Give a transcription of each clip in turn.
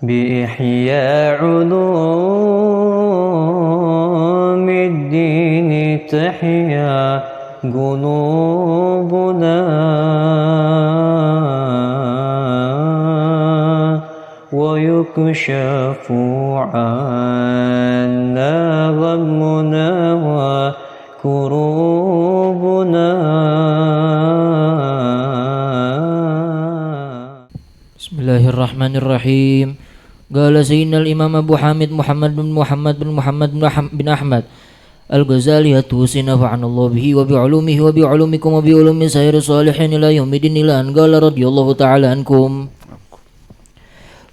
بإحياء علوم الدين تحيا قلوبنا ويكشف عنا غمنا وكروبنا. بسم الله الرحمن الرحيم. قال سيدنا الإمام أبو حامد محمد بن أحمد الغزالي الطوسي نفعنا الله به وبعلومه وبعلومكم وبعلوم سائر الصالحين إلى يوم الدين إلى أن قال رضي الله تعالى عنكم.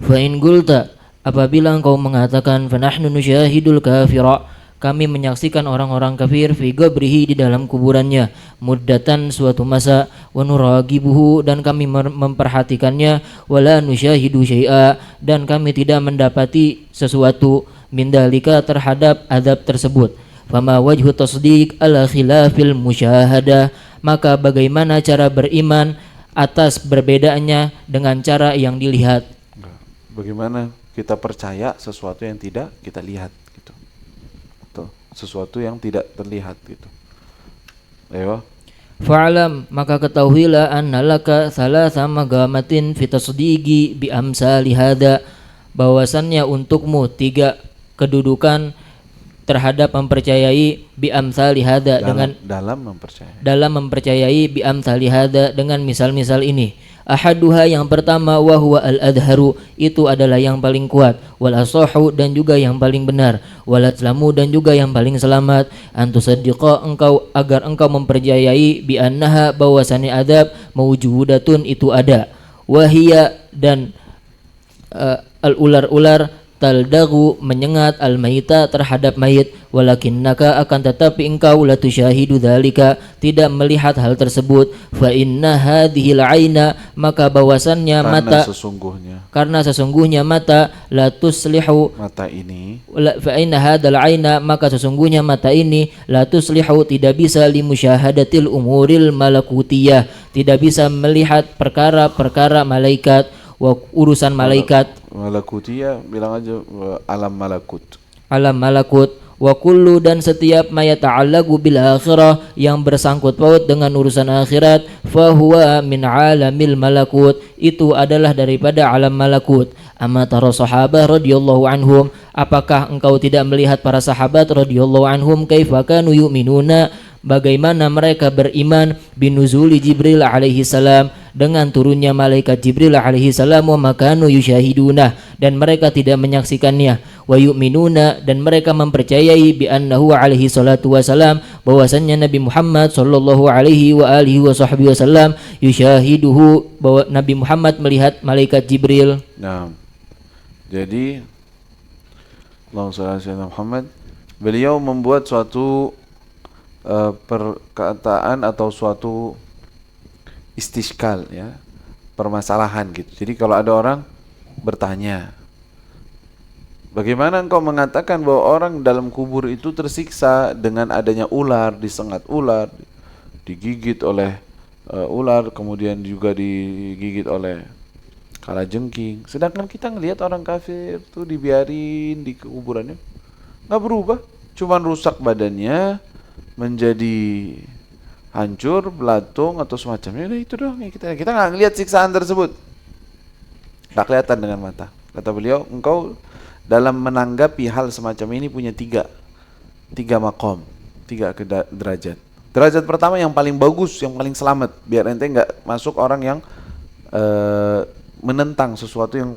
Fa'in gulta, apabila engkau mengatakan fanahnu nusyahidul kafira, kami menyaksikan orang-orang kafir fi qabrihi di dalam kuburannya muddatan suatu masa, wa nuragibuhu dan kami memperhatikannya, wala nusyahidu syai'a dan kami tidak mendapati sesuatu min dalika terhadap adab tersebut. Fama wajhu tasdiq ala khilafil musyahadah, maka bagaimana cara beriman atas perbedaannya dengan cara yang dilihat. Bagaimana kita percaya sesuatu yang tidak kita lihat gitu. Tuh, sesuatu yang tidak terlihat gitu. Ayo. Fa'alam, maka ketahuilah annalaka thalatha magamatin fi tasdigi bi amsali hada, bahwasannya untukmu 3 kedudukan terhadap mempercayai bi amsali hada dalam mempercayai bi amsali hada dengan misal-misal ini. Ahaduha yang pertama wa huwa al-adharu, itu adalah yang paling kuat, wal asahu dan juga yang paling benar, wal atlamu dan juga yang paling selamat, antusaddiqa engkau agar engkau mempercayai bi annaha bahwasanya adab mawjudatun itu ada, wahia dan al-ular-ular taldagu menyengat al-maita terhadap mayit, walakinnaka akan tetapi engkau la tusyahidu dzalika tidak melihat hal tersebut, fa inna hadhil aina maka bahwasannya mata karena sesungguhnya mata la tuslihu mata ini fa inna hadzal aina maka sesungguhnya mata ini la tuslihu tidak bisa li musyahadatil umuril malakutiyah tidak bisa melihat perkara-perkara malaikat wa urusan malaikat malakutiyah bilang aja alam malakut wa kullu dan setiap ma yata'allaqu bil akhirah yang bersangkut paut dengan urusan akhirat fa huwa min alamil malakut itu adalah daripada alam malakut. Amma tara sahabah radhiyallahu anhum, apakah engkau tidak melihat para sahabat radhiyallahu anhum kaifa kanu yu'minuna, bagaimana mereka beriman binuzuli Jibril alaihi salam dengan turunnya malaikat Jibril alaihi salam, wa makanu yusyahiduna dan mereka tidak menyaksikannya, wa yu'minuna dan mereka mempercayai bi annahu alaihi salatu wasalam bahwasannya Nabi Muhammad sallallahu alaihi wa alihi wasallam yusyahiduhu, bahwa Nabi Muhammad melihat malaikat Jibril. Nah, jadi Allahumma shalli ala sayyidina Muhammad, beliau membuat suatu perkataan atau suatu istiskal ya, permasalahan gitu. Jadi kalau ada orang bertanya, bagaimana engkau mengatakan bahwa orang dalam kubur itu tersiksa dengan adanya ular, disengat ular, digigit oleh ular, kemudian juga digigit oleh kalajengking, sedangkan kita ngelihat orang kafir tuh dibiarin di kuburannya nggak berubah, cuman rusak badannya menjadi hancur, belatung atau semacamnya. Udah itu doang ya, kita nggak ngelihat siksaan tersebut, nggak kelihatan dengan mata. Kata beliau, engkau dalam menanggapi hal semacam ini punya tiga makom, 3 derajat. Derajat pertama yang paling bagus, yang paling selamat, biar ente nggak masuk orang yang menentang sesuatu yang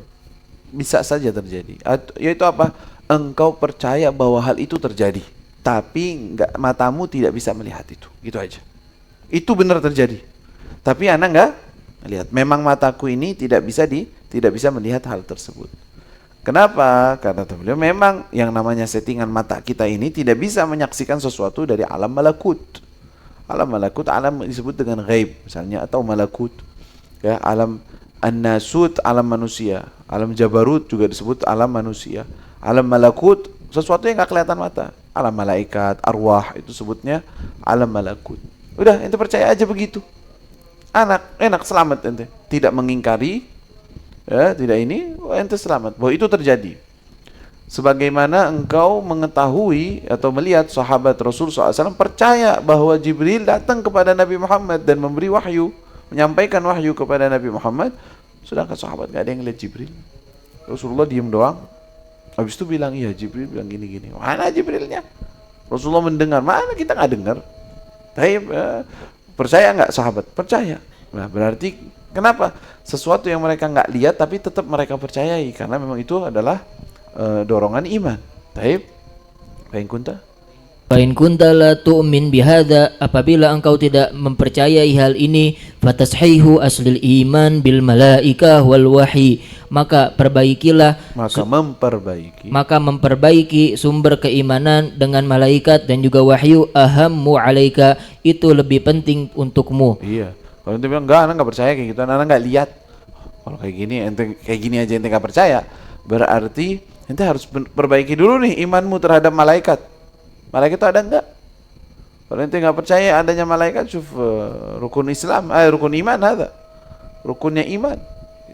bisa saja terjadi. Yaitu apa? Engkau percaya bahwa hal itu terjadi, tapi matamu tidak bisa melihat itu. Gitu aja. Itu benar terjadi. Tapi anak enggak melihat. Memang mataku ini tidak bisa melihat hal tersebut. Kenapa? Karena beliau memang yang namanya settingan mata kita ini tidak bisa menyaksikan sesuatu dari alam malakut. Alam malakut, alam disebut dengan ghaib misalnya, atau malakut. Ya, alam an-nasut, alam manusia. Alam jabarut juga disebut alam manusia. Alam malakut, sesuatu yang enggak kelihatan mata. Alam malaikat, arwah, itu sebutnya alam malakut. Udah, ente percaya aja begitu. Enak, selamat ente. Tidak mengingkari ya, tidak ini, ente selamat. Bahwa itu terjadi. Sebagaimana engkau mengetahui atau melihat sahabat Rasul SAW percaya bahwa Jibril datang kepada Nabi Muhammad dan memberi wahyu, menyampaikan wahyu kepada Nabi Muhammad, sedangkan sahabat gak ada yang lihat Jibril. Rasulullah diem doang. Habis itu bilang, iya Jibril bilang gini-gini. Mana Jibrilnya? Rasulullah mendengar, mana kita nggak dengar? Tapi percaya nggak sahabat? Percaya. Nah berarti kenapa? Sesuatu yang mereka nggak lihat tapi tetap mereka percayai karena memang itu adalah dorongan iman. Taib. Fa'in kunta? Fa'in kunta la tu'min bihada, apabila engkau tidak mempercayai hal ini, fatashihu aslil iman bil malaikah wal wahyi, maka memperbaiki sumber keimanan dengan malaikat dan juga wahyu, ahammu alaika, itu lebih penting untukmu. Iya. Kalau ente bilang enggak, anak nggak percaya kayak gitu, anak nggak lihat. Kalau kayak gini aja ente nggak percaya, berarti ente harus perbaiki dulu nih imanmu terhadap malaikat. Malaikat itu ada enggak? Kalau ente nggak percaya adanya malaikat, rukun Islam, rukun iman ada. Rukunnya iman.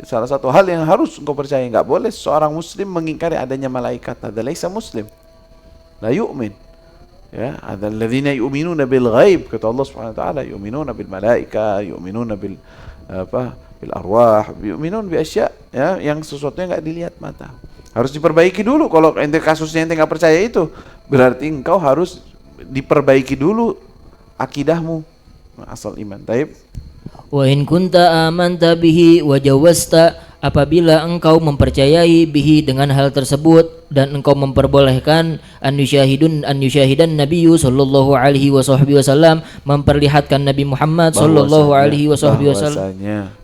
Salah satu hal yang harus engkau percaya, nggak boleh seorang muslim mengingkari adanya malaikat. Ada laisa muslim. La yu'min. Ya, ada alladzina yu'minuna bil ghaib, kata Allah Subhanahu wa taala, yu'minuna bil malaika, yu'minuna bil bil arwah, yu'minun bi asya, ya, yang sesuatu yang enggak dilihat mata. Harus diperbaiki dulu. Kalau ente kasusnya ente nggak percaya itu, berarti engkau harus diperbaiki dulu akidahmu, asal iman. Taib. Wa in kunta amanta bihi wa jawazta, apabila engkau mempercayai bihi dengan hal tersebut dan engkau memperbolehkan an yusyahidan nabiyyu sallallahu alaihi wasallam, memperlihatkan Nabi Muhammad sallallahu alaihi wasallam,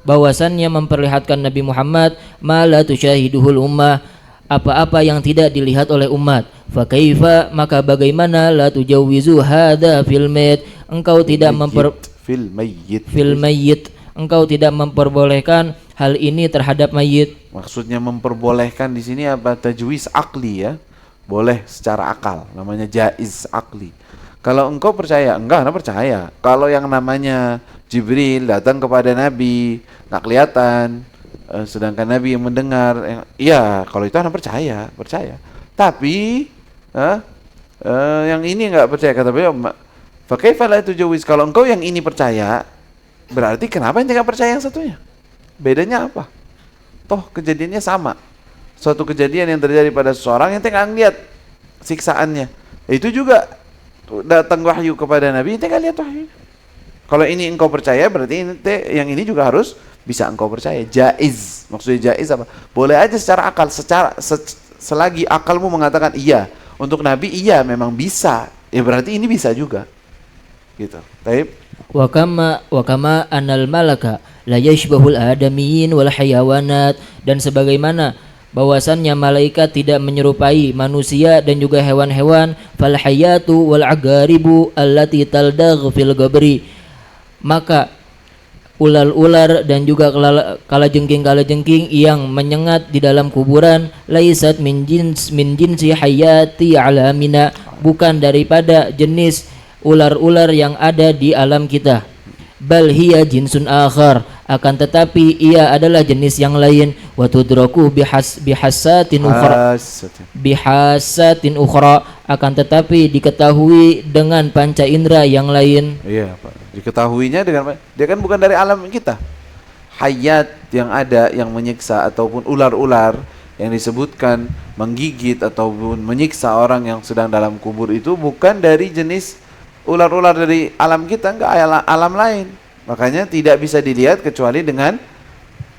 bahwasannya memperlihatkan Nabi Muhammad ma la tusyahiduhul ummah, apa-apa yang tidak dilihat oleh umat. Fa kaifa, maka bagaimana, la tujawizu hada fil mayit, engkau tidak fil mayyit, engkau tidak memperbolehkan hal ini terhadap mayit. Maksudnya memperbolehkan di sini apa? Tajwiz akli, ya. Boleh secara akal, namanya jaiz akli. Kalau engkau percaya, enggak, anda percaya. Kalau yang namanya Jibril datang kepada Nabi, nggak kelihatan, sedangkan Nabi yang mendengar, iya, kalau itu anda percaya. Tapi yang ini nggak percaya, kata beliau. Fakaifa la tujawiz, kalau engkau yang ini percaya, berarti kenapa ente nggak percaya yang satunya? Bedanya apa? Toh kejadiannya sama. Suatu kejadian yang terjadi pada seseorang, ente nggak ngeliat siksaannya. Itu juga datang wahyu kepada Nabi, ente nggak lihat wahyu. Kalau ini engkau percaya, berarti ente yang ini juga harus bisa engkau percaya. Jaiz. Maksudnya jaiz apa? Boleh aja secara akal, selagi akalmu mengatakan iya. Untuk Nabi iya memang bisa. Ya berarti ini bisa juga. Gitu. Taib. Wa kama anal malaka la yashbahul adamiyyin wal hayawanat, dan sebagaimana bahwasannya malaikat tidak menyerupai manusia dan juga hewan-hewan, fal hayatu wal agaribu allati taldagh fil gabri, maka ular-ular dan juga kalajengking yang menyengat di dalam kuburan, laisat min jinsi hayati alamina, bukan daripada jenis ular-ular yang ada di alam kita. Bal hiya jinsun akhar, akan tetapi ia adalah jenis yang lain. Wa tudraku bihasatin ukhra, akan tetapi diketahui dengan panca indera yang lain. Iya, Pak. Diketahuinya dengan, dia kan bukan dari alam kita. Hayat yang ada yang menyiksa ataupun ular-ular yang disebutkan menggigit ataupun menyiksa orang yang sedang dalam kubur itu bukan dari jenis ular-ular dari alam kita, enggak, alam lain. Makanya tidak bisa dilihat kecuali dengan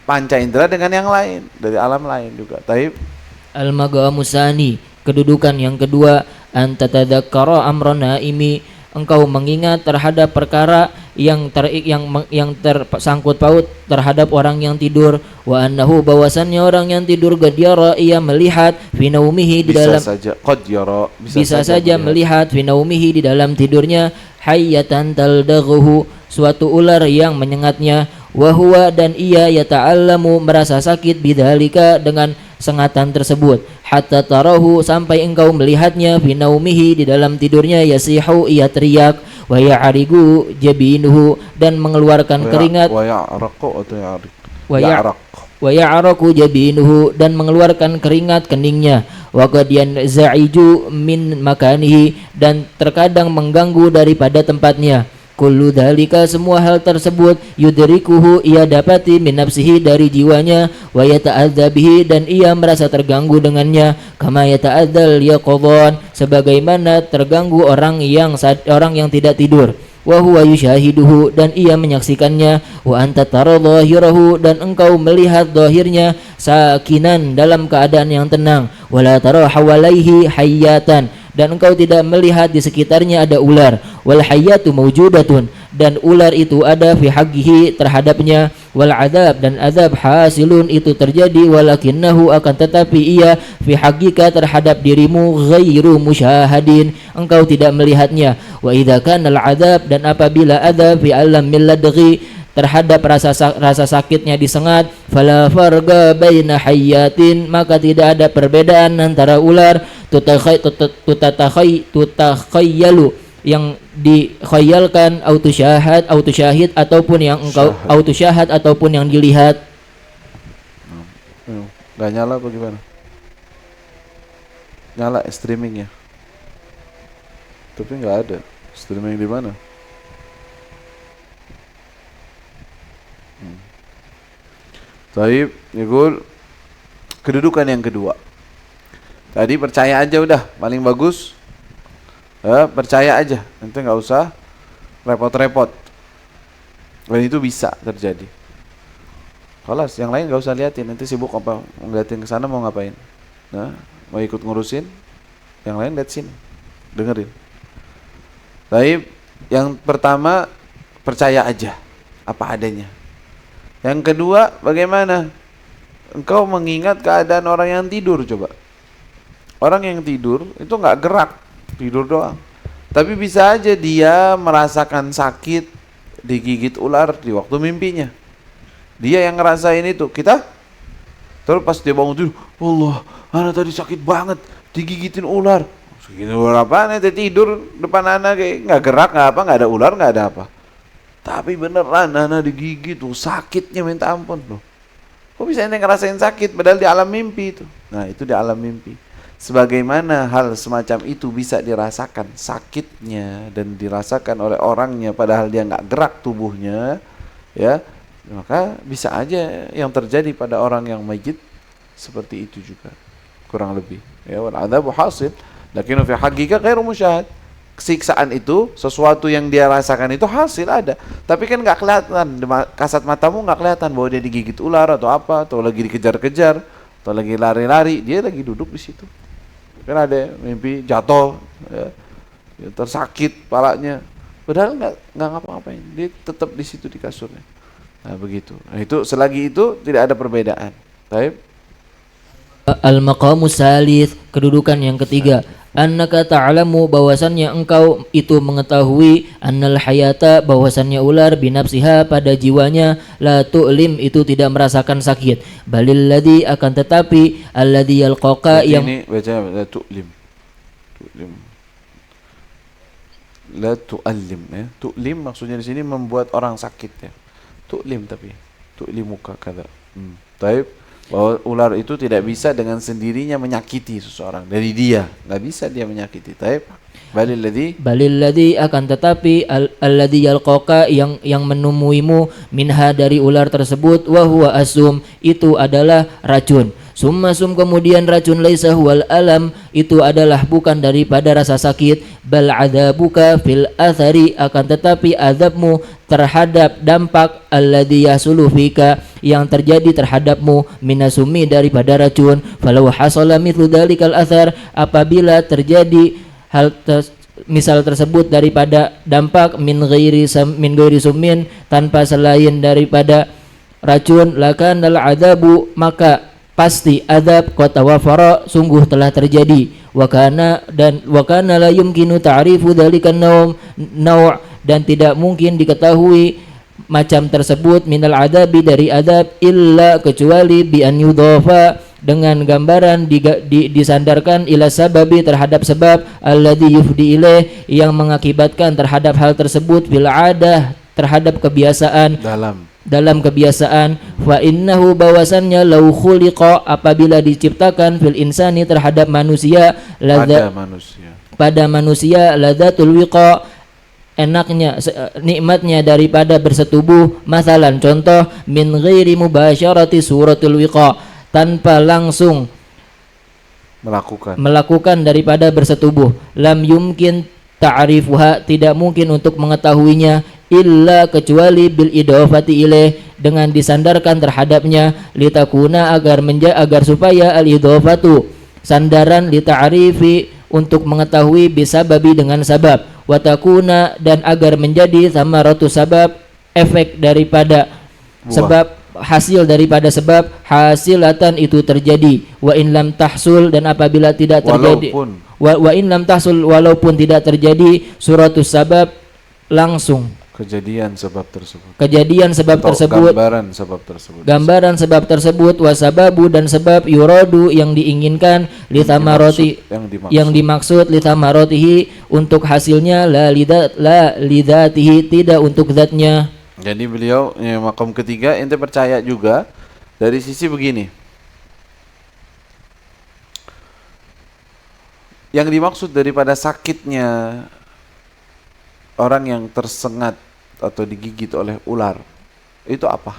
panca indera dengan yang lain, dari alam lain juga. Taib. Al-maqamusani, kedudukan yang kedua, anta tadzakkara amran naimi, engkau mengingat terhadap perkara yang tersangkut paut terhadap orang yang tidur. Wa annahu, bahwasannya orang yang tidur gadyara, ia melihat fi naumihi, di dalam bisa saja melihat fi naumihi, di dalam tidurnya, hayyatan taldaghu, suatu ular yang menyengatnya. Wa huwa, dan ia yata'allamu, merasa sakit, bidzalika, dengan sengatan tersebut, hatta tarahu, sampai engkau melihatnya, fi naumihi, di dalam tidurnya, yasihu, ia teriak, wa ya'rigu jabinuhu, dan mengeluarkan keringat, wa wa ya'raku jabinuhu, dan mengeluarkan keringat keningnya, wa qad yanza'iju min makanihi, dan terkadang mengganggu daripada tempatnya. Kullu dzalika, semua hal tersebut, yudrikuhu, ia dapati, min nafsihi, dari jiwanya, wa yata'adza bihi, dan ia merasa terganggu dengannya, kama yata'adzal yaqadhan, sebagaimana terganggu orang yang tidak tidur. Wa huwa yushahiduhu, dan ia menyaksikannya, wa anta tara dhahirahu, dan engkau melihat dhahirnya, sakinan, dalam keadaan yang tenang, wala tara hawalaihi hayyatan, dan engkau tidak melihat di sekitarnya ada ular, wal hayyatu mawjudatun, dan ular itu ada, fi haqqihi, terhadapnya, wal adab, dan azab, hasilun, itu terjadi, walakinnahu, akan tetapi ia, fi haqqika, terhadap dirimu, ghairu musyahadin, engkau tidak melihatnya. Wa idza kana al adab, dan apabila ada, fi alamil ladghi, terhadap rasa sakitnya disengat, fala farqa baina hayyatin, maka tidak ada perbedaan antara ular tutakhayyalu, yang dikhayalkan, autusyahid, ataupun yang engkau autusyahad, ataupun yang dilihat. Nggak nyala apa gimana? Nyala streamingnya, tapi nggak ada streaming di mana? Taib, yaqul, kedudukan yang kedua. Tadi percaya aja udah, paling bagus. Percaya aja, nanti nggak usah repot-repot. Dan itu bisa terjadi. Kelas, yang lain nggak usah liatin, nanti sibuk apa ngeliatin ke sana mau ngapain? Nah, mau ikut ngurusin, yang lain liat sini, dengerin. Taib, yang pertama percaya aja apa adanya. Yang kedua, bagaimana engkau mengingat keadaan orang yang tidur? Coba, orang yang tidur itu nggak gerak, tidur doang, tapi bisa aja dia merasakan sakit, digigit ular di waktu mimpinya. Dia yang ngerasain itu. Kita terus pas dia bangun tidur, Allah, anak tadi sakit banget, digigitin ular. Segitu ular apa? Nanti tidur depan anak kayak nggak gerak, nggak apa, nggak ada ular, nggak ada apa. Tapi beneran anak digigit tuh, sakitnya minta ampun loh. Kok bisa ente ngerasain sakit padahal di alam mimpi itu? Nah, itu di alam mimpi. Sebagaimana hal semacam itu bisa dirasakan sakitnya dan dirasakan oleh orangnya padahal dia nggak gerak tubuhnya, ya, maka bisa aja yang terjadi pada orang yang mayit seperti itu juga, kurang lebih. Ya, wal adzabu hasil, lakinna fi haqiqa ghairu musyahad. Siksaan itu, sesuatu yang dia rasakan itu hasil ada, tapi kan nggak kelihatan, kasat matamu nggak kelihatan bahwa dia digigit ular atau apa, atau lagi dikejar-kejar, atau lagi lari-lari, dia lagi duduk di situ. Kan ada mimpi jatuh, ya, tersakit palanya, padahal nggak ngapa-ngapain, dia tetap di situ di kasurnya. Nah begitu. Nah, itu selagi itu tidak ada perbedaan. Baik. Al-maqamu salis, kedudukan yang ketiga, annaka ta'lamu, bahwasannya engkau itu mengetahui, annal hayata, bahwasannya ular, binafsiha, pada jiwanya, la tu'lim, itu tidak merasakan sakit, balil ladzi, akan tetapi, alladzi yalqaka, yang ini baca la tu'lim, la tu'allim, ya. Tu'lim maksudnya di sini membuat orang sakit, ya. Tu'lim, tapi tu'limuka kada. Taib, bahwa ular itu tidak bisa dengan sendirinya menyakiti seseorang. Dari dia nggak bisa dia menyakiti. Taib, balil ladzi, akan tetapi alladzi yalqaka, yang menemuimu, minha, dari ular tersebut, wa huwa asum, itu adalah racun. Summa kemudian racun, laisa huwal alam, itu adalah bukan daripada rasa sakit, bal adzabuka fil athari, akan tetapi azabmu terhadap dampak, alladzi yasulu fika, yang terjadi terhadapmu, minasumi, daripada racun. Falau hasala mithlu dalikal athar, apabila terjadi hal misal tersebut daripada dampak, min ghairi summin, tanpa selain daripada racun, lakanal adabu, maka pasti adab, qad wafara, sungguh telah terjadi. Wakana la yumkinu ta'rifu dzalikan naw', dan tidak mungkin diketahui macam tersebut, minal adabi, dari adab, illa, kecuali, bi an yudhafa, dengan gambaran disandarkan, ila sababi, terhadap sebab, alladzi yufdi ilaih, yang mengakibatkan terhadap hal tersebut, bil adah, terhadap kebiasaan, dalam kebiasaan, fa innahu bahwasannya lau khuliqa apabila diciptakan fil insani terhadap manusia pada manusia ladzatul wiqa enaknya nikmatnya daripada bersetubuh, masalan contoh min ghairi mubasyarati suratul wiqa tanpa langsung melakukan daripada bersetubuh, lam yumkin ta'rifuha tidak mungkin untuk mengetahuinya illa kecuali bil idhofati ilaih dengan disandarkan terhadapnya, litakuna agar supaya al idhofatu sandaran li ta'rifi untuk mengetahui bisababi dengan sabab, watakuna dan agar menjadi samaratu sabab efek daripada sebab hasil daripada sebab hasilatan itu terjadi, wa in lam tahsul dan apabila tidak terjadi wa in lam tahsul walaupun tidak terjadi suratus sabab langsung kejadian sebab tersebut gambaran sebab tersebut wasababu dan sebab yuradu yang diinginkan lithamaroti yang dimaksud lithamaratihi untuk hasilnya la lidatihi tidak untuk zatnya. Jadi beliau maqam ketiga ente percaya juga dari sisi begini, yang dimaksud daripada sakitnya orang yang tersengat atau digigit oleh ular itu apa?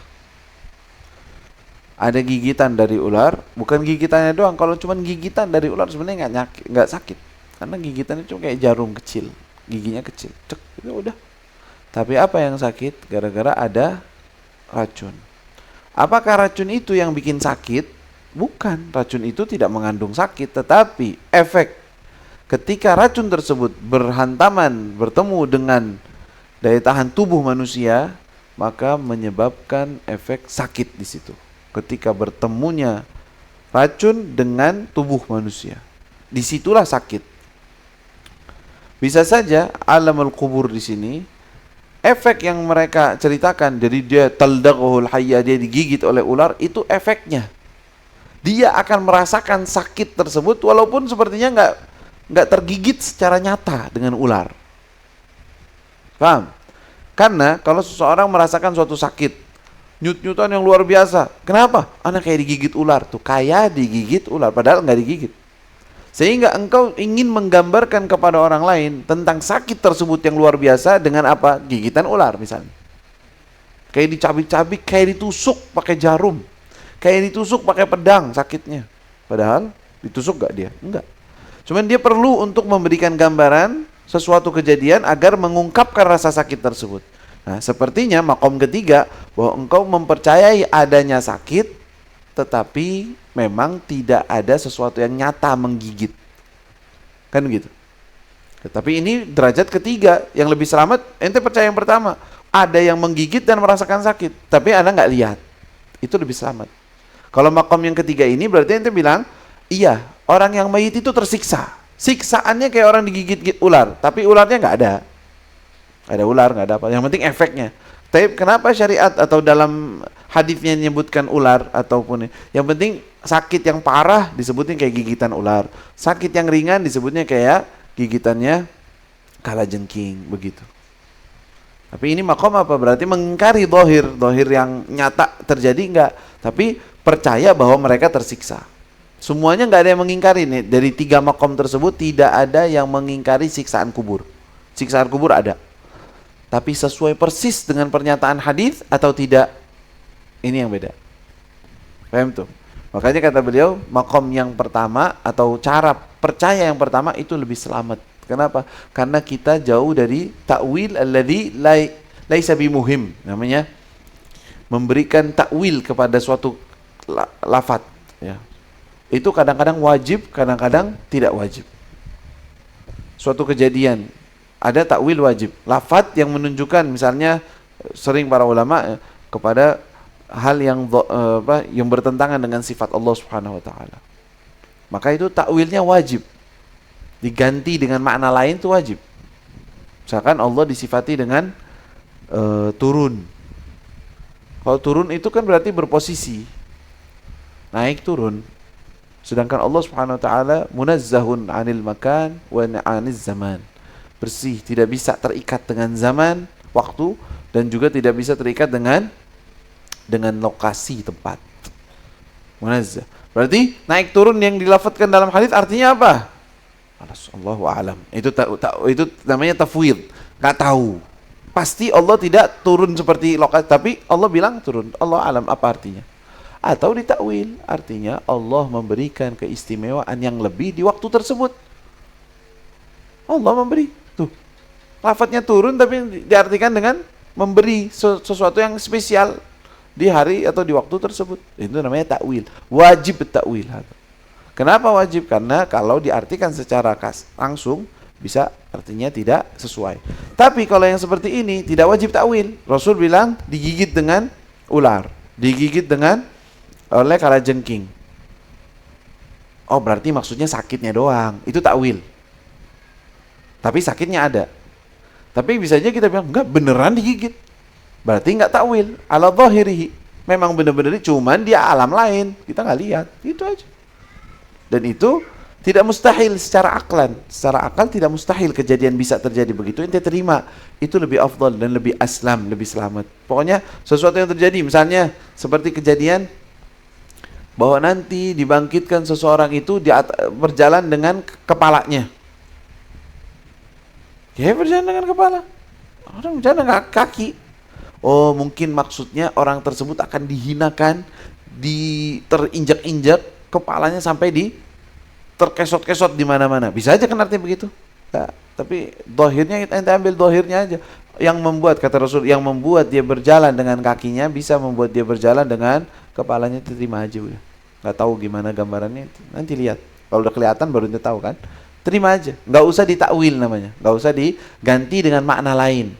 Ada gigitan dari ular, bukan gigitannya doang. Kalau cuma gigitan dari ular sebenarnya nggak sakit, karena gigitannya cuma kayak jarum kecil, giginya kecil, cek itu udah. Tapi apa yang sakit? Gara-gara ada racun. Apakah racun itu yang bikin sakit? Bukan, racun itu tidak mengandung sakit, tetapi efek ketika racun tersebut bertemu dengan daya tahan tubuh manusia, maka menyebabkan efek sakit di situ. Ketika bertemunya racun dengan tubuh manusia, disitulah sakit. Bisa saja alamul kubur di sini, efek yang mereka ceritakan, jadi dia taldaqul hayya, dia digigit oleh ular, itu efeknya. Dia akan merasakan sakit tersebut walaupun sepertinya nggak tergigit secara nyata dengan ular. Paham? Karena kalau seseorang merasakan suatu sakit, nyut-nyutan yang luar biasa, kenapa? Anak kayak digigit ular, tuh kayak digigit ular, padahal nggak digigit. Sehingga engkau ingin menggambarkan kepada orang lain tentang sakit tersebut yang luar biasa dengan apa? Gigitan ular misalnya. Kayak dicabik-cabik, kayak ditusuk pakai jarum, kayak ditusuk pakai pedang sakitnya. Padahal ditusuk gak dia? Enggak. Cuman dia perlu untuk memberikan gambaran sesuatu kejadian agar mengungkapkan rasa sakit tersebut. Nah, sepertinya maqam ketiga bahwa engkau mempercayai adanya sakit, tetapi memang tidak ada sesuatu yang nyata menggigit. Kan gitu. Tetapi ini derajat ketiga yang lebih selamat. Ente percaya yang pertama, ada yang menggigit dan merasakan sakit, tapi Anda nggak lihat. Itu lebih selamat. Kalau maqam yang ketiga ini berarti ente bilang, iya, orang yang mayit itu tersiksa. Siksaannya kayak orang digigit ular, tapi ularnya nggak ada. Ada ular, nggak ada apa. Yang penting efeknya. Tapi kenapa syariat atau dalam hadisnya menyebutkan ular ataupun yang penting sakit yang parah disebutnya kayak gigitan ular, sakit yang ringan disebutnya kayak gigitannya kalajengking begitu. Tapi ini makom apa? Berarti mengingkari dohir yang nyata terjadi enggak, tapi percaya bahwa mereka tersiksa. Semuanya nggak ada yang mengingkari nih. Dari 3 makom tersebut tidak ada yang mengingkari siksaan kubur. Siksaan kubur ada. Tapi sesuai persis dengan pernyataan hadis atau tidak, ini yang beda. Paham tuh? Makanya kata beliau, makom yang pertama atau cara percaya yang pertama itu lebih selamat. Kenapa? Karena kita jauh dari ta'wil alladzi laisa bimuhim. Namanya memberikan ta'wil kepada suatu lafaz, ya. Itu kadang-kadang wajib, kadang-kadang tidak wajib. Suatu kejadian ada takwil wajib, lafaz yang menunjukkan, misalnya sering para ulama kepada hal yang bertentangan dengan sifat Allah Subhanahu wa taala. Maka itu takwilnya wajib. Diganti dengan makna lain itu wajib. Misalkan Allah disifati dengan turun. Kalau turun itu kan berarti berposisi. Naik turun. Sedangkan Allah Subhanahu wa taala munazzahun 'anil makan wa 'aniz zaman. Bersih, tidak bisa terikat dengan zaman, waktu, dan juga tidak bisa terikat dengan dengan lokasi tempat. Munazzah. Berarti naik turun yang dilafadzkan dalam hadis artinya apa? Allahu a'lam. Itu namanya tafwid. Enggak tahu. Pasti Allah tidak turun seperti lokasi, tapi Allah bilang turun. Allah alam apa artinya? Atau ditakwil, artinya Allah memberikan keistimewaan yang lebih di waktu tersebut. Allah memberi. Tuh. Lafadznya turun tapi diartikan dengan memberi sesuatu yang spesial di hari atau di waktu tersebut. Itu namanya takwil. Wajib takwil. Kenapa wajib? Karena kalau diartikan secara langsung bisa artinya tidak sesuai. Tapi kalau yang seperti ini tidak wajib takwil. Rasul bilang digigit dengan ular, digigit oleh kalajengking. Oh, berarti maksudnya sakitnya doang. Itu takwil. Tapi sakitnya ada. Tapi bisa aja kita bilang enggak, beneran digigit. Berarti enggak takwil. Ala dhahirihi. Memang benar-benar cuman dia alam lain. Kita enggak lihat. Itu aja. Dan itu tidak mustahil secara aklan. Secara akal tidak mustahil kejadian bisa terjadi begitu. Ente terima. Itu lebih afdal dan lebih aslam, lebih selamat. Pokoknya sesuatu yang terjadi, misalnya seperti kejadian bahwa nanti dibangkitkan seseorang itu berjalan dengan kepalanya. Ya, berjalan dengan kepala. Orang berjalan dengan kaki. Oh, mungkin maksudnya orang tersebut akan dihinakan, terinjak-injak, kepalanya sampai terkesot-kesot di mana-mana. Bisa aja kan artinya begitu. Nah, tapi dohirnya ente ambil dohirnya aja. Yang membuat, kata Rasul, yang membuat dia berjalan dengan kakinya bisa membuat dia berjalan dengan kepalanya, terima aja udah. Nggak tahu gimana gambarannya, nanti lihat. Kalau udah kelihatan baru ente tahu kan. Terima aja, nggak usah ditakwil namanya, nggak usah diganti dengan makna lain.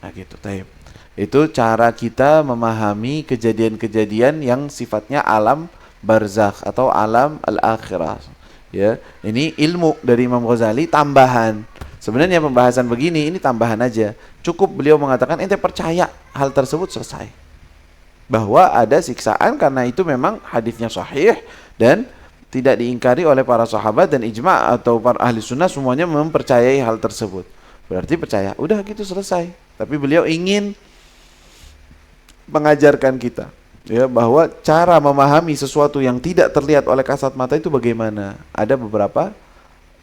Nah gitu, taib. Itu cara kita memahami kejadian-kejadian yang sifatnya alam barzakh atau alam al-akhirah. Ya, ini ilmu dari Imam Ghazali tambahan. Sebenarnya pembahasan begini ini tambahan aja. Cukup beliau mengatakan ente percaya hal tersebut, selesai. Bahwa ada siksaan karena itu memang hadisnya sahih dan tidak diingkari oleh para sahabat dan ijma' atau para ahli sunnah semuanya mempercayai hal tersebut. Berarti percaya, udah gitu selesai. Tapi beliau ingin mengajarkan kita ya bahwa cara memahami sesuatu yang tidak terlihat oleh kasat mata itu bagaimana. Ada beberapa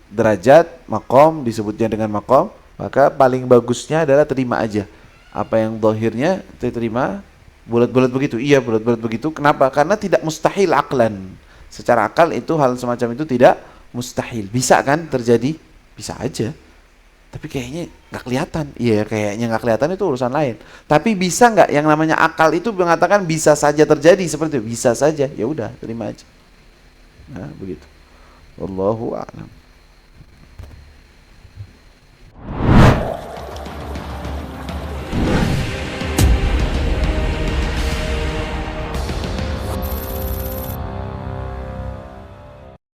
derajat, makom, disebutnya dengan makom. Maka paling bagusnya adalah terima aja. Apa yang zahirnya terima, bulat-bulat begitu. Iya, bulat-bulat begitu. Kenapa? Karena tidak mustahil aklan. Secara akal itu hal semacam itu tidak mustahil. Bisa kan terjadi? Bisa aja. Tapi kayaknya nggak kelihatan. Iya, kayaknya nggak kelihatan itu urusan lain. Tapi bisa nggak yang namanya akal itu mengatakan bisa saja terjadi seperti itu? Bisa saja. Ya udah, terima aja. Nah, begitu. Wallahu a'lam.